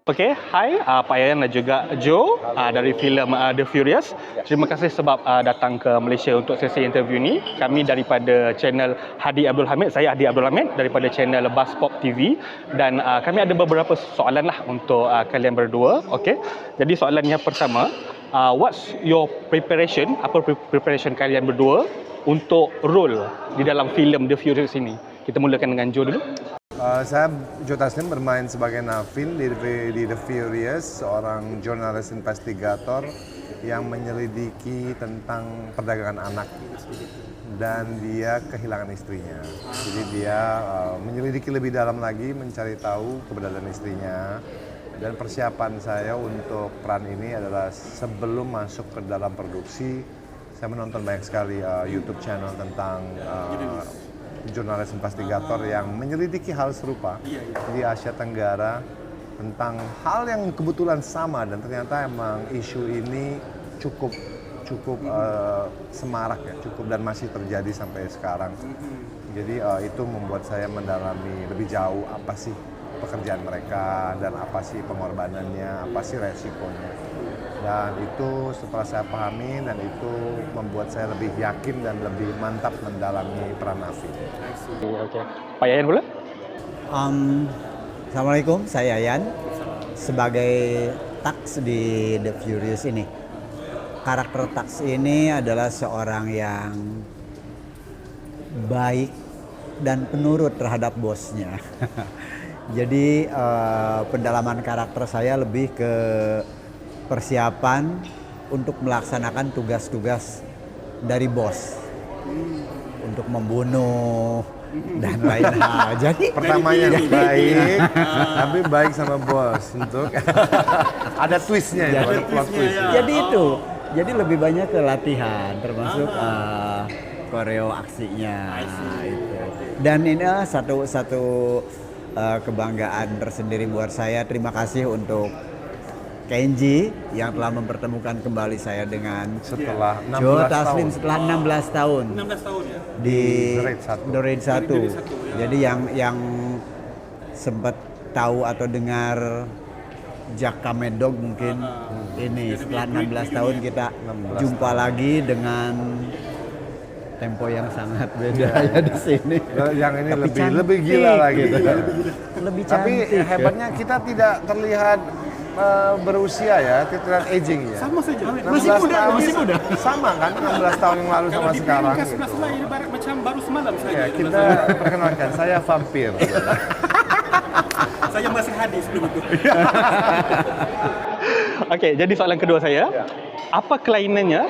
Okey, hai Pak Yayan dan juga Joe dari filem The Furious. Terima kasih sebab datang ke Malaysia untuk sesi interview ni. Kami daripada channel Hadi Abdul Hamid, saya Hadi Abdul Hamid daripada channel Buzzpop TV, dan kami ada beberapa soalan lah untuk kalian berdua. Okey. Jadi soalan yang pertama, what's your preparation? Apa preparation kalian berdua untuk role di dalam filem The Furious ini? Kita mulakan dengan Joe dulu. Saya Joe Taslim bermain sebagai Navin di The Furious, seorang jurnalis investigator yang menyelidiki tentang perdagangan anak dan dia kehilangan istrinya. Jadi dia menyelidiki lebih dalam lagi, mencari tahu keberadaan istrinya. Dan persiapan saya untuk peran ini adalah sebelum masuk ke dalam produksi, saya menonton banyak sekali YouTube channel tentang jurnalis investigator yang menyelidiki hal serupa di Asia Tenggara tentang hal yang kebetulan sama, dan ternyata emang isu ini cukup semarak ya, dan masih terjadi sampai sekarang. Jadi itu membuat saya mendalami lebih jauh apa sih pekerjaan mereka dan apa sih pengorbanannya, apa sih resikonya. Dan itu setelah saya pahami, dan itu membuat saya lebih yakin dan lebih mantap mendalami peran Navin. Okey. Pak Yayan pula? Assalamualaikum, saya Yayan. Sebagai Tax di The Furious ini, karakter Tax ini adalah seorang yang baik dan penurut terhadap bosnya. Jadi pendalaman karakter saya lebih ke persiapan untuk melaksanakan tugas-tugas dari bos, untuk membunuh dan lain hal. Jadi pertamanya baik, tapi baik sama bos untuk ada twistnya ya, ada plot twist. Jadi itu, jadi lebih banyak ke latihan, termasuk koreo aksinya itu. Dan ini satu kebanggaan tersendiri buat saya. Terima kasih untuk Kenji yang telah mempertemukan kembali saya dengan Setelah 16 Joe tahun. Taslim setelah 16 tahun. 16 tahun ya? Di The Raid 1. Jadi yang sempat tahu atau dengar Jack Kamedog mungkin ini setelah 16 tahun kita jumpa lagi dengan tempo yang sangat beda ya di sini. Yang ini Tapi lebih gila lagi. gitu. Lebih Tapi cantik. hebatnya kita tidak terlihat berusia ya, kita terlihat aging ya. Sama saja. 16 tahun, sama kan 16 tahun yang lalu sama sekarang Kalau di gitu. sebelah ini ibarat macam baru semalam saja. Ya, kita perkenalkan, saya vampir. Saya masih hadis sebelum itu. Okey, jadi soalan kedua saya. Apa kelainannya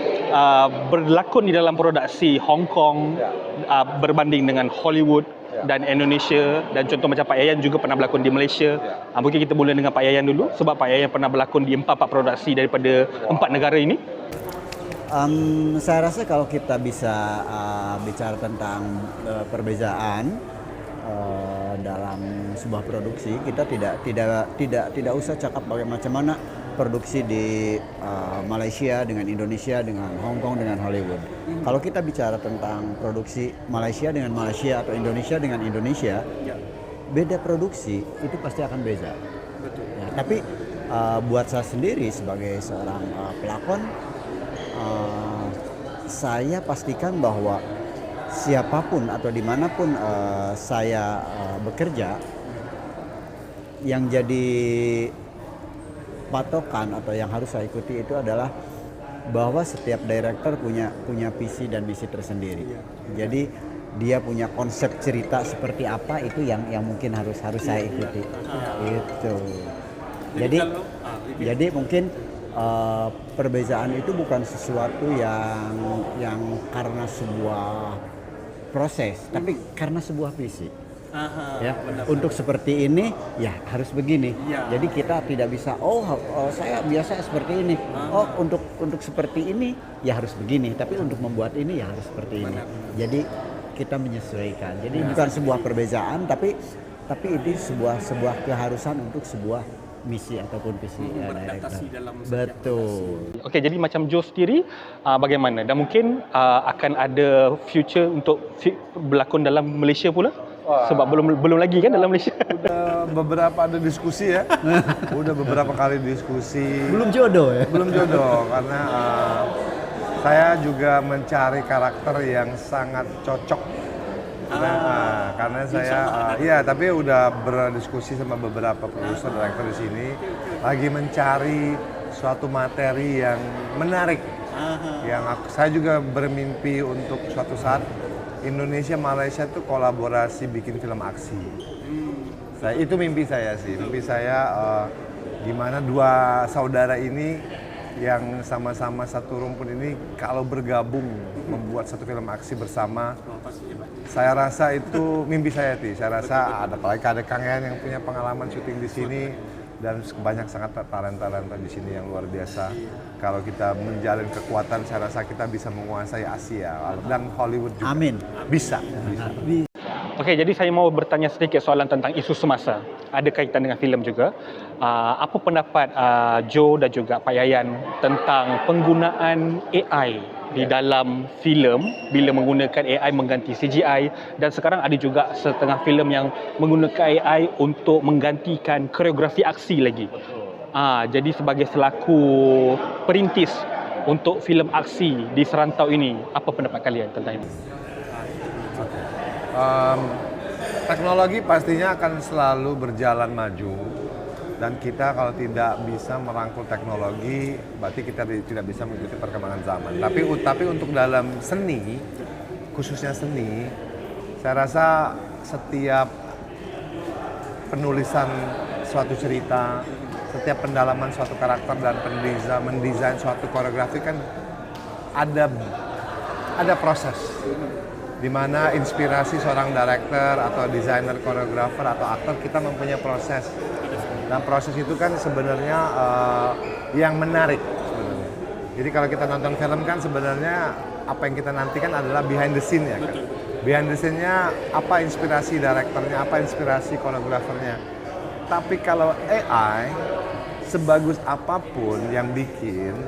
berlakon di dalam produksi Hong Kong berbanding dengan Hollywood dan Indonesia, dan contoh macam Pak Yayan juga pernah berlakon di Malaysia. Mungkin kita mula dengan Pak Yayan dulu, sebab Pak Yayan pernah berlakon di 4 produksi daripada 4 negara ini. Saya rasa kalau kita bisa bicara tentang perbezaan dalam sebuah produksi, kita tidak usah cakap bagaimana produksi di Malaysia dengan Indonesia, dengan Hong Kong dengan Hollywood. Kalau kita bicara tentang produksi Malaysia dengan Malaysia atau Indonesia dengan Indonesia, beda produksi itu pasti akan beda. Ya, tapi buat saya sendiri sebagai seorang pelakon, saya pastikan bahwa siapapun atau dimanapun saya bekerja, yang jadi patokan atau yang harus saya ikuti itu adalah bahwa setiap director punya visi dan misi tersendiri. Jadi dia punya konsep cerita seperti apa, itu yang mungkin harus saya ikuti. Itu. Jadi mungkin perbedaan itu bukan sesuatu yang karena sebuah proses, tapi karena sebuah visi. Ya, untuk seperti ini ya harus begini. Jadi kita tidak bisa saya biasa seperti ini. Untuk seperti ini ya harus begini, tapi untuk membuat ini ya harus seperti ini. Jadi kita menyesuaikan. Jadi bukan sebuah perbedaan, tapi ini sebuah keharusan untuk sebuah misi ataupun visi director. Betul. Okey, jadi macam Joe sendiri bagaimana? Dan mungkin akan ada future untuk berlakon dalam Malaysia pula? Sebab belum lagi kan dalam Malaysia. Udah beberapa ada diskusi ya. Udah beberapa kali diskusi. Belum jodoh ya? Belum jodoh karena saya juga mencari karakter yang sangat cocok. Karena saya iya, tapi udah berdiskusi sama beberapa produser director di sini lagi mencari suatu materi yang menarik. Saya juga bermimpi untuk suatu saat Indonesia Malaysia itu kolaborasi bikin film aksi. Itu mimpi saya sih. Mimpi saya gimana dua saudara ini yang sama-sama satu rumpun ini kalau bergabung membuat satu film aksi bersama. Saya rasa itu mimpi saya sih. Saya rasa apalagi ada Kang Yan yang punya pengalaman syuting di sini dan banyak sangat talenta-talenta di sini yang luar biasa. Kalau kita menjalin kekuatan, saya rasa kita bisa menguasai Asia dan Hollywood juga. Amin. Bisa. Okey, jadi saya mau bertanya sedikit soalan tentang isu semasa. Ada kaitan dengan filem juga. Apa pendapat Joe dan juga Pak Yayan tentang penggunaan AI di dalam filem bila menggunakan AI mengganti CGI, dan sekarang ada juga setengah filem yang menggunakan AI untuk menggantikan koreografi aksi lagi. Jadi sebagai selaku perintis untuk filem aksi di serantau ini, apa pendapat kalian tentang ini? Teknologi pastinya akan selalu berjalan maju dan kita kalau tidak bisa merangkul teknologi berarti kita tidak bisa mengikuti perkembangan zaman. Tapi untuk dalam seni, khususnya seni, saya rasa setiap penulisan suatu cerita, setiap pendalaman suatu karakter dan mendesain suatu koreografi kan ada proses di mana inspirasi seorang director atau desainer koreografer atau aktor, kita mempunyai proses. Dan proses itu kan sebenarnya yang menarik sebenarnya. Jadi kalau kita nonton film kan sebenarnya apa yang kita nantikan adalah behind the scene ya kan. Behind the scene-nya apa inspirasi directornya, apa inspirasi koreografernya. Tapi kalau AI sebagus apapun yang bikin,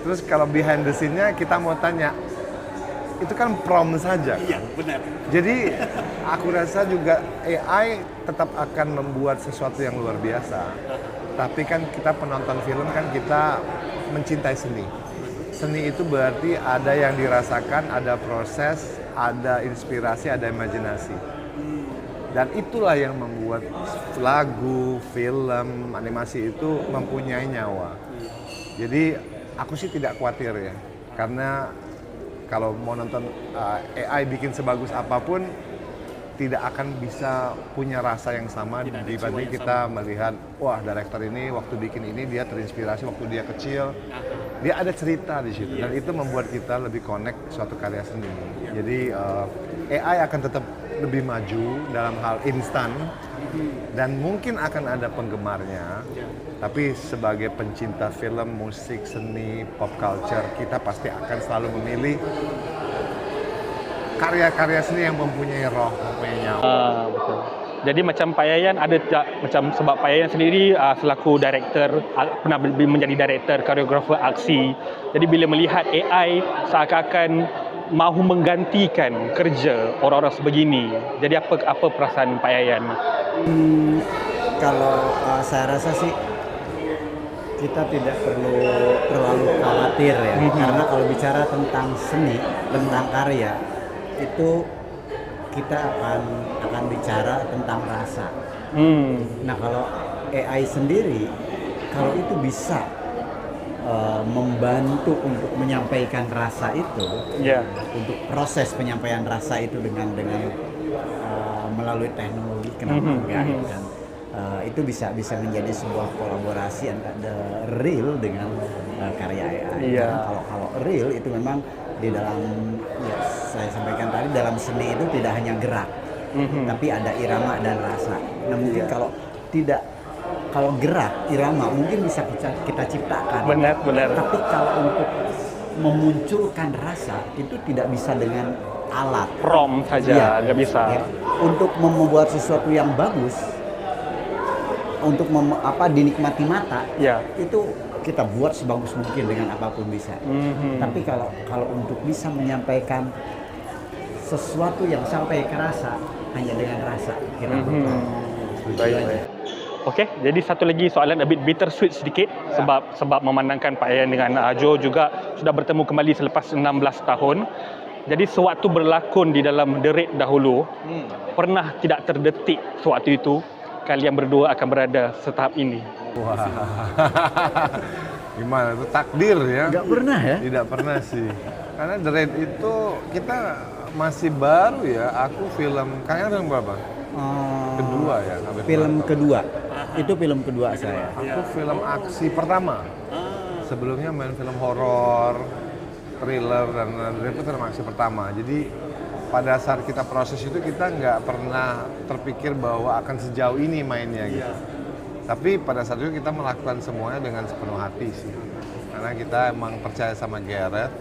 terus kalau behind the scene-nya kita mau tanya, itu kan prompt saja. Iya, benar. Jadi aku rasa juga AI tetap akan membuat sesuatu yang luar biasa. Tapi kan kita penonton film kan kita mencintai seni. Seni itu berarti ada yang dirasakan, ada proses, ada inspirasi, ada imajinasi. Dan itulah yang membuat lagu, film, animasi itu mempunyai nyawa. Jadi aku sih tidak khawatir ya. Karena kalau mau nonton AI bikin sebagus apapun, tidak akan bisa punya rasa yang sama dibanding kita melihat, wah director ini waktu bikin ini dia terinspirasi waktu dia kecil, dia ada cerita di situ dan itu membuat kita lebih connect suatu karya seni. Jadi AI akan tetap lebih maju dalam hal instan dan mungkin akan ada penggemarnya. Tapi sebagai pencinta film, musik, seni, pop culture, kita pasti akan selalu memilih karya-karya seni yang mempunyai roh, mempunyai nyawa. Betul. Jadi macam Pak Yayan ada tak, macam sebab Pak Yayan sendiri selaku director, pernah menjadi director, koreografer aksi. Jadi bila melihat AI seakan-akan mahu menggantikan kerja orang-orang sebegini. Jadi apa perasaan Pak Yayan? Kalau saya rasa sih kita tidak perlu terlalu khawatir ya, karena kalau bicara tentang seni, tentang karya, itu kita akan bicara tentang rasa. Nah kalau AI sendiri, kalau itu bisa membantu untuk menyampaikan rasa itu, untuk proses penyampaian rasa itu dengan melalui teknologi, kenapa enggak gitu kan? Itu bisa menjadi sebuah kolaborasi antara real dengan karya AI. Kalau real itu memang di dalam, ya saya sampaikan tadi, dalam seni itu tidak hanya gerak, tapi ada irama dan rasa. Nah mungkin kalau gerak, irama mungkin bisa kita ciptakan. Benar. Tapi kalau untuk memunculkan rasa itu tidak bisa dengan alat. Prompt saja, nggak bisa. Ya. Untuk membuat sesuatu yang bagus, untuk dinikmati mata, itu kita buat sebagus mungkin dengan apapun bisa. Tapi kalau untuk bisa menyampaikan sesuatu yang sampai ke rasa, hanya dengan rasa kita bermain. Baik. Okey, jadi satu lagi soalan a bit bittersweet sedikit sebab memandangkan Pak Ayan dengan Joe juga sudah bertemu kembali selepas 16 tahun. Jadi sewaktu berlakon di dalam The Raid dahulu, pernah tidak terdetik sewaktu itu kalian berdua akan berada setahap ini? Wah, gimana itu takdir ya? Nggak pernah ya? Tidak pernah sih. Karena The Raid itu kita masih baru ya. Aku kalian film berapa? Kedua ya. Film kedua. Itu film kedua saya. Aku film aksi pertama. Sebelumnya main film horor, thriller, dan itu film aksi pertama. Jadi pada saat kita proses itu kita nggak pernah terpikir bahwa akan sejauh ini mainnya gitu. Tapi pada saat itu kita melakukan semuanya dengan sepenuh hati sih. Karena kita emang percaya sama Gareth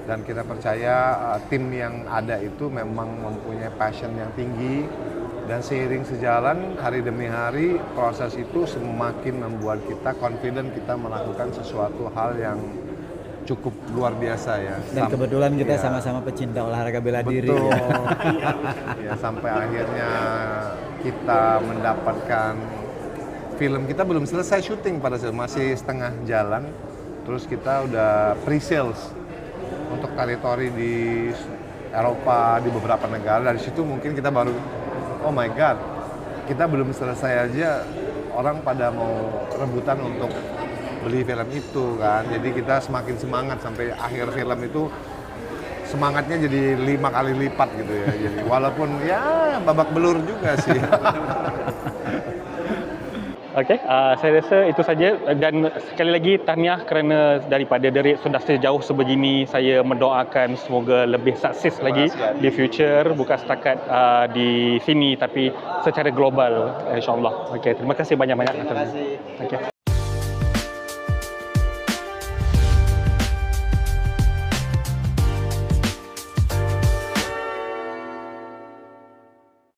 dan kita percaya tim yang ada itu memang mempunyai passion yang tinggi. Dan seiring sejalan, hari demi hari, proses itu semakin membuat kita confident kita melakukan sesuatu hal yang cukup luar biasa ya. Dan kebetulan kita sama-sama pecinta olahraga bela diri. Betul. Ya. Ya, sampai akhirnya kita mendapatkan film kita belum selesai syuting pada saat masih setengah jalan. Terus kita udah pre-sales untuk teritori di Eropa, di beberapa negara. Dari situ mungkin kita baru oh my God, kita belum selesai aja orang pada mau rebutan untuk beli film itu kan. Jadi kita semakin semangat sampai akhir film itu semangatnya jadi 5 kali lipat gitu ya. Jadi walaupun ya babak belur juga sih. Okey, saya rasa itu saja dan sekali lagi tahniah kerana daripada The Raid sudah sejauh sebegini. Saya mendoakan semoga lebih sukses lagi di future, bukan setakat di sini tapi secara global, insya-Allah. Okey, terima kasih banyak-banyak. Terima kasih. Okey.